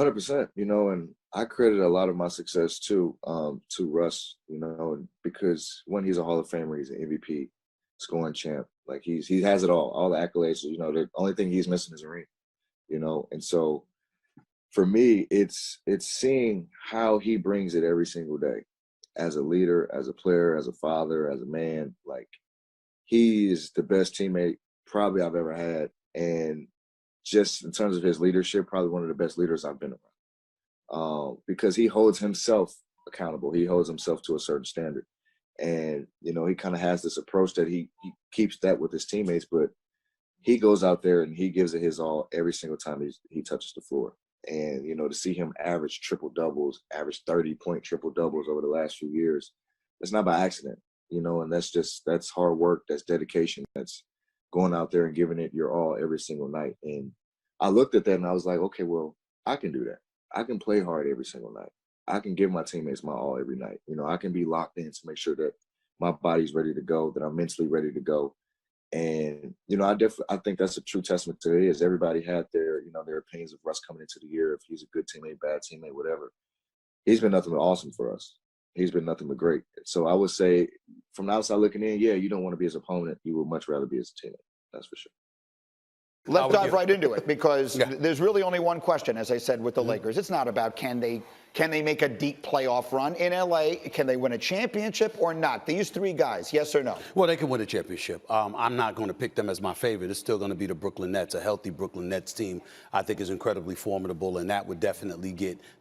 100%, and I credit a lot of my success to Russ, and because when he's a Hall of Famer, he's an MVP, scoring champ. Like he has it all the accolades. The only thing he's missing is a ring, and so for me, it's seeing how he brings it every single day as a leader, as a player, as a father, as a man. Like, he is the best teammate probably I've ever had. And just in terms of his leadership, probably one of the best leaders I've been around. Because he holds himself accountable. He holds himself to a certain standard. And, he kind of has this approach that he keeps that with his teammates, but he goes out there and he gives it his all every single time he touches the floor. And, to see him average triple-doubles, average 30-point triple-doubles over the last few years, it's not by accident, and that's hard work, that's dedication, that's going out there and giving it your all every single night. And I looked at that and I was like, okay, well, I can do that. I can play hard every single night. I can give my teammates my all every night. I can be locked in to make sure that my body's ready to go, that I'm mentally ready to go. And, I think that's a true testament to it is everybody had their opinions of Russ coming into the year, if he's a good teammate, bad teammate, whatever. He's been nothing but awesome for us. He's been nothing but great. So I would say from the outside looking in, yeah, you don't want to be his opponent. You would much rather be his teammate. That's for sure. Let's dive right into it because there's really only one question, as I said, with the Lakers. It's not about can they make a deep playoff run in L.A.? Can they win a championship or not? These three guys, yes or no? Well, they can win a championship. I'm not going to pick them as my favorite. It's still going to be the Brooklyn Nets. A healthy Brooklyn Nets team, I think, is incredibly formidable, and that would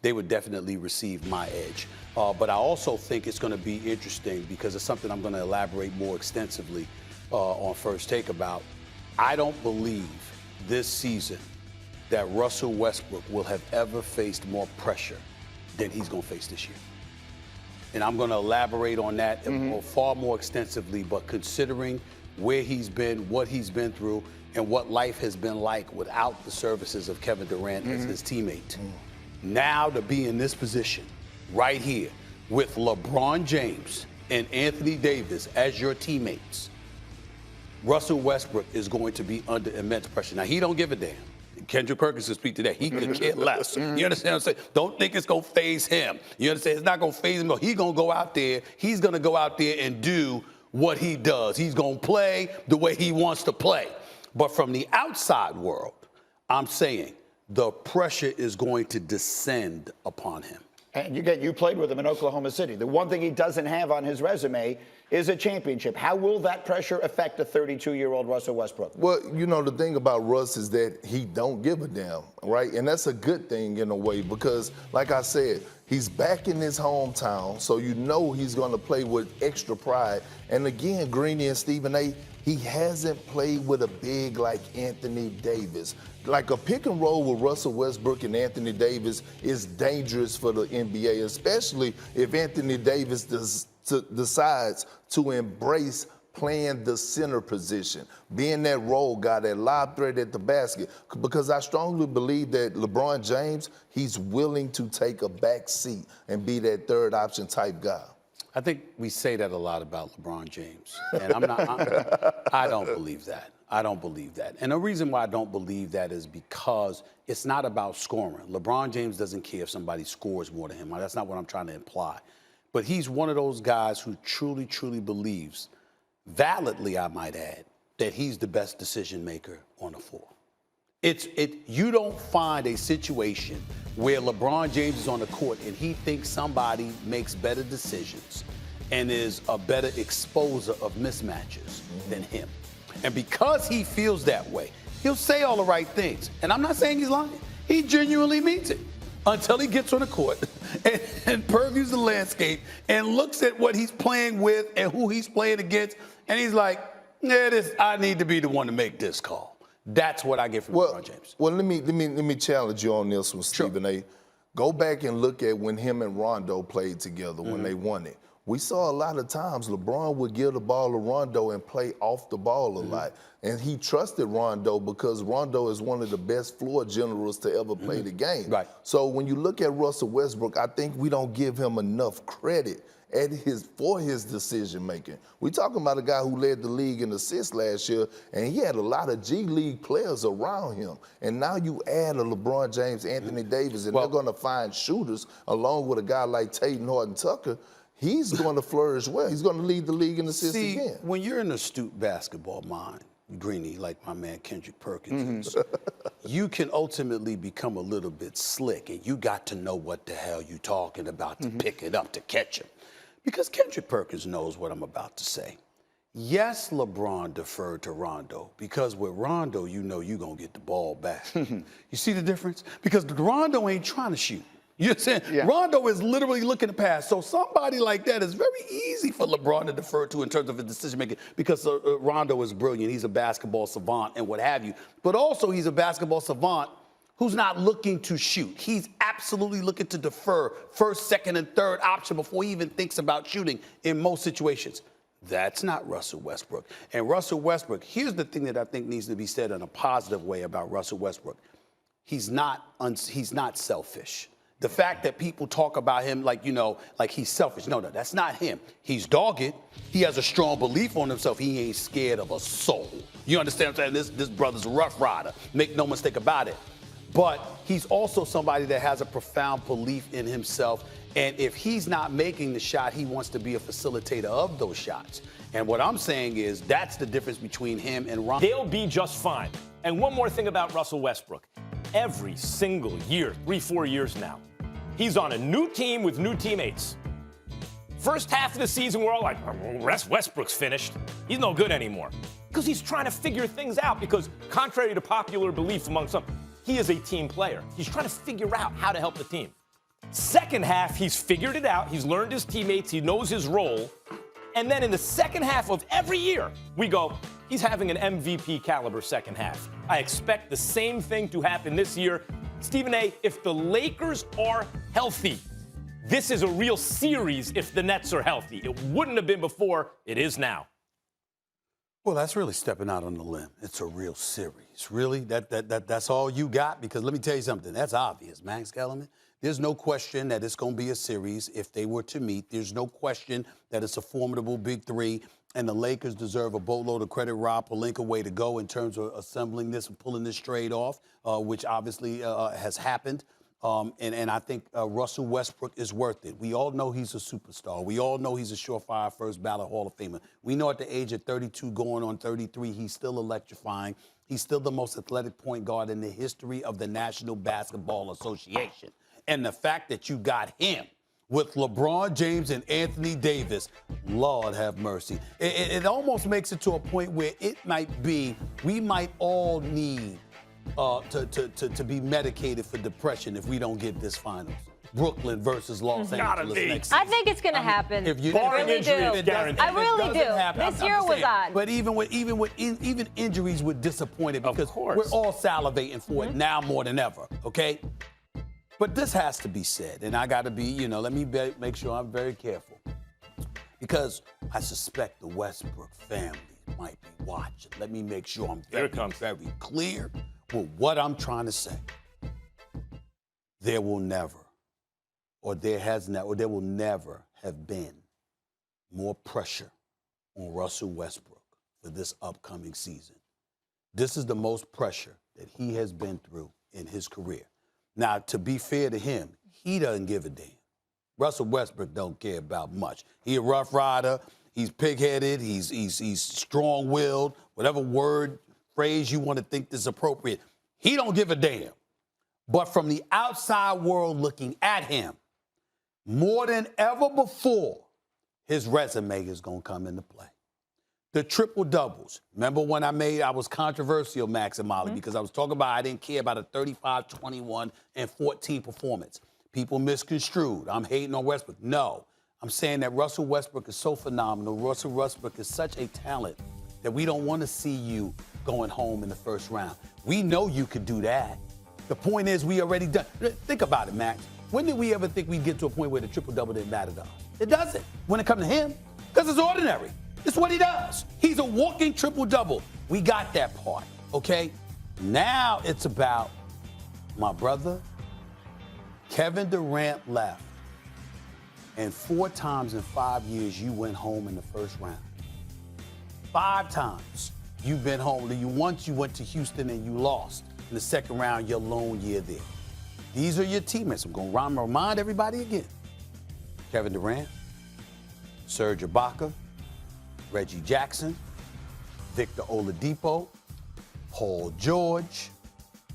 they would definitely receive my edge. But I also think it's going to be interesting because it's something I'm going to elaborate more extensively on First Take about. I don't believe this season that Russell Westbrook will have ever faced more pressure than he's going to face this year. And I'm going to elaborate on that far more extensively, but considering where he's been, what he's been through, and what life has been like without the services of Kevin Durant as his teammate. Now to be in this position right here with LeBron James and Anthony Davis as your teammates, Russell Westbrook is going to be under immense pressure. Now, he don't give a damn. Kendrick Perkins will speak to that. He could care less. You understand what I'm saying? Don't think it's going to phase him. You understand? It's not going to phase him. He's going to go out there. He's going to go out there and do what he does. He's going to play the way he wants to play. But from the outside world, I'm saying the pressure is going to descend upon him. And you played with him in Oklahoma City. The one thing he doesn't have on his resume is a championship. How will that pressure affect a 32-year-old Russell Westbrook? Well, the thing about Russ is that he don't give a damn, right? And that's a good thing in a way because, like I said, he's back in his hometown, so he's going to play with extra pride. And again, Greeny and Stephen A., he hasn't played with a big like Anthony Davis. Like a pick and roll with Russell Westbrook and Anthony Davis is dangerous for the NBA, especially if Anthony Davis decides to embrace playing the center position, being that role guy, that lob threat at the basket. Because I strongly believe that LeBron James, he's willing to take a back seat and be that third option type guy. I think we say that a lot about LeBron James, and I don't believe that. I don't believe that. And the reason why I don't believe that is because it's not about scoring. LeBron James doesn't care if somebody scores more than him. That's not what I'm trying to imply. But he's one of those guys who truly, truly believes, validly I might add, that he's the best decision maker on the floor. You don't find a situation where LeBron James is on the court and he thinks somebody makes better decisions and is a better exposer of mismatches than him. And because he feels that way, he'll say all the right things. And I'm not saying he's lying. He genuinely means it until he gets on the court and purviews the landscape and looks at what he's playing with and who he's playing against. And he's like, I need to be the one to make this call. That's what I get from LeBron James. Well, let me challenge you on this one, Stephen A. Go back and look at when him and Rondo played together when they won it. We saw a lot of times LeBron would give the ball to Rondo and play off the ball a lot. And he trusted Rondo because Rondo is one of the best floor generals to ever play the game. Right. So when you look at Russell Westbrook, I think we don't give him enough credit for his decision making. We talking about a guy who led the league in assists last year, and he had a lot of G League players around him. And now you add a LeBron James, Anthony Davis, and they're going to find shooters along with a guy like Tatum Horton-Tucker. He's going to flourish well. He's going to lead the league in assists again. When you're an astute basketball mind, Greeny, like my man Kendrick Perkins is, you can ultimately become a little bit slick, and you got to know what the hell you're talking about to pick it up, to catch him. Because Kendrick Perkins knows what I'm about to say. Yes, LeBron deferred to Rondo, because with Rondo, you know you're going to get the ball back. You see the difference? Because Rondo ain't trying to shoot. You understand? Yeah. Rondo is literally looking to pass. So somebody like that is very easy for LeBron to defer to in terms of his decision-making, because Rondo is brilliant. He's a basketball savant and what have you. But also he's a basketball savant who's not looking to shoot. He's absolutely looking to defer first, second, and third option before he even thinks about shooting in most situations. That's not Russell Westbrook. And Russell Westbrook, here's the thing that I think needs to be said in a positive way about Russell Westbrook. He's not selfish. The fact that people talk about him like, you know, like he's selfish. No, that's not him. He's dogged. He has a strong belief on himself. He ain't scared of a soul. You understand what I'm saying? This brother's a rough rider. Make no mistake about it. But he's also somebody that has a profound belief in himself. And if he's not making the shot, he wants to be a facilitator of those shots. And what I'm saying is that's the difference between him and Ron. They'll be just fine. And one more thing about Russell Westbrook. Every single year, 3-4 years now, he's on a new team with new teammates. First half of the season, we're all like, Westbrook's finished. He's no good anymore. Because he's trying to figure things out, because contrary to popular belief among some, he is a team player. He's trying to figure out how to help the team. Second half, he's figured it out. He's learned his teammates. He knows his role. And then in the second half of every year, we go, he's having an MVP caliber second half. I expect the same thing to happen this year. Stephen A., if the Lakers are healthy, this is a real series if the Nets are healthy. It wouldn't have been before. It is now. Well, that's really stepping out on the limb. It's a real series. Really? That's all you got? Because let me tell you something. That's obvious, Max Kellerman. There's no question that it's going to be a series if they were to meet. There's no question that it's a formidable big three, and the Lakers deserve a boatload of credit. Rob Pelinka, way to go in terms of assembling this and pulling this trade off, which obviously has happened. And I think Russell Westbrook is worth it. We all know he's a superstar. We all know he's a surefire first ballot Hall of Famer. We know at the age of 32 going on 33, he's still electrifying. He's still the most athletic point guard in the history of the National Basketball Association. And the fact that you got him with LeBron James and Anthony Davis, Lord have mercy. It almost makes it to a point where it might be, we might all need to be medicated for depression if we don't get this finals. Brooklyn versus Los Angeles next season. I think it's going to happen. I really do. I really do. This year was odd. But even injuries would disappoint it, because we're all salivating for it now more than ever, okay? But this has to be said, and I got to be, let me make sure I'm very careful, because I suspect the Westbrook family might be watching. Let me make sure I'm very clear with what I'm trying to say. There will never, or there will never have been more pressure on Russell Westbrook for this upcoming season. This is the most pressure that he has been through in his career. Now, to be fair to him, he doesn't give a damn. Russell Westbrook don't care about much. He a rough rider. He's pig-headed. He's strong-willed. Whatever word, phrase you want to think is appropriate. He don't give a damn. But from the outside world looking at him, more than ever before, his resume is going to come into play. The triple doubles. Remember when I was controversial, Max and Molly, because I was talking about I didn't care about a 35, 21, and 14 performance. People misconstrued. I'm hating on Westbrook. No, I'm saying that Russell Westbrook is so phenomenal. Russell Westbrook is such a talent that we don't want to see you going home in the first round. We know you could do that. The point is, we already done. Think about it, Max. When did we ever think we'd get to a point where the triple-double didn't matter to us? It doesn't when it comes to him, because it's ordinary. It's what he does. He's a walking triple-double. We got that part, okay? Now it's about my brother. Kevin Durant left. And 4 times in 5 years, you went home in the first round. 5 times you've been home. Once you went to Houston and you lost in the second round your lone year there. These are your teammates. I'm going to remind everybody again. Kevin Durant, Serge Ibaka, Reggie Jackson, Victor Oladipo, Paul George,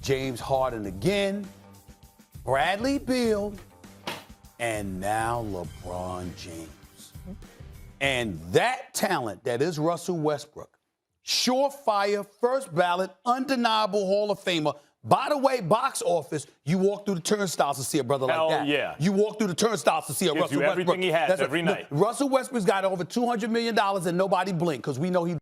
James Harden again, Bradley Beal, and now LeBron James. And that talent that is Russell Westbrook, surefire, first ballot, undeniable Hall of Famer. By the way, box office, you walk through the turnstiles to see a brother like that. Yeah. You walk through the turnstiles to see a Russell Westbrook. Everything he has every night. Russell Westbrook's got over $200 million and nobody blinked because we know he